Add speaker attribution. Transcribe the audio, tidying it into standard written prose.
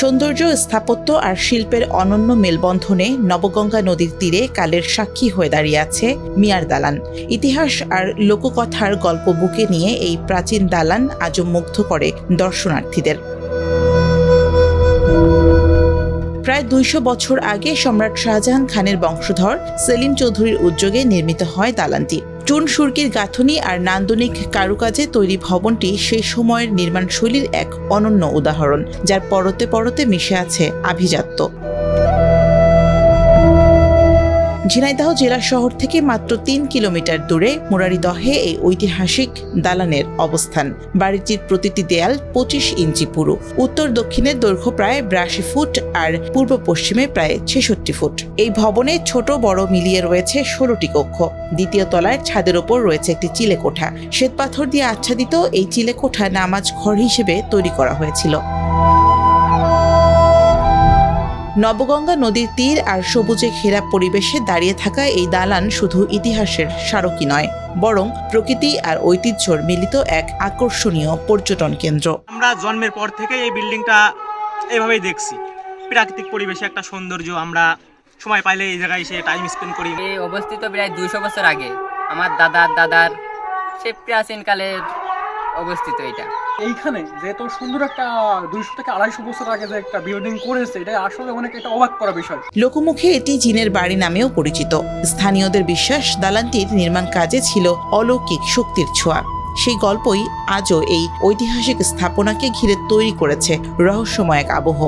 Speaker 1: সৌন্দর্য, স্থাপত্য আর শিল্পের অনন্য মেলবন্ধনে নবগঙ্গা নদীর তীরে কালের সাক্ষী হয়ে দাঁড়িয়ে আছে মিয়ার দালান। ইতিহাস আর লোককথার গল্প বুকে নিয়ে এই প্রাচীন দালান আজও মুগ্ধ করে দর্শনার্থীদের। প্রায় ২০০ বছর আগে সম্রাট শাহজাহান খানের বংশধর সেলিম চৌধুরীর উদ্যোগে নির্মিত হয় দালানটি। চুন সুরকির গাঁথনি আর নান্দনিক কারুকাজে তৈরি ভবনটি সেই সময়ের নির্মাণশৈলীর এক অনন্য উদাহরণ, যার পরতে পরতে মিশে আছে আভিজাত্য। ঝিনাইদহ জেলা শহর থেকে মাত্র ৩ কিলোমিটার দূরে মুরারীদহে এই ঐতিহাসিক দালানের অবস্থান। বাড়িটির প্রতিটি দেয়াল ২৫ ইঞ্চি পুরু। উত্তর দক্ষিণের দৈর্ঘ্য প্রায় ৮২ ফুট আর পূর্ব পশ্চিমে প্রায় ৬৬ ফুট। এই ভবনে ছোট বড় মিলিয়ে রয়েছে ১৬টি কক্ষ। দ্বিতীয় তলায় ছাদের ওপর রয়েছে একটি চিলেকোঠা। শ্বেতপাথর দিয়ে আচ্ছাদিত এই চিলেকোঠা নামাজ ঘর হিসেবে তৈরি করা হয়েছিল। নবগঙ্গা নদীর তীর আর সবুজে ঘেরা পরিবেশে দাঁড়িয়ে থাকা এই দালান শুধু ইতিহাসের স্মারকই নয়, বরং প্রকৃতি আর ঐতিহ্যর মিলিত এক আকর্ষণীয় পর্যটন কেন্দ্র।
Speaker 2: আমরা জন্মের পর থেকে এই বিল্ডিংটা এইভাবেই দেখছি। প্রাকৃতিক পরিবেশে একটা সৌন্দর্য, আমরা সময় পাইলে এই জায়গায় এসে টাইম স্পেন্ড করি।
Speaker 3: এই অবস্থিত প্রায় ২০০ বছর আগে আমার দাদার সে প্রাচীনকালের অবস্থিত। এটা
Speaker 4: এইখানে যে এত সুন্দর একটা ২০০ থেকে ২৫০ বছর আগে যে একটা বিল্ডিং করেছে, এটা আসলে অনেক একটা অবাক করা বিষয়।
Speaker 1: লোকমুখে এটি জিনের বাড়ি নামেও পরিচিত। স্থানীয়দের বিশ্বাস দালানটির নির্মাণ কাজে ছিল অলৌকিক শক্তির ছোঁয়া। সেই গল্পই আজও এই ঐতিহাসিক স্থাপনাকে ঘিরে তৈরি করেছে রহস্যময় এক আবহ।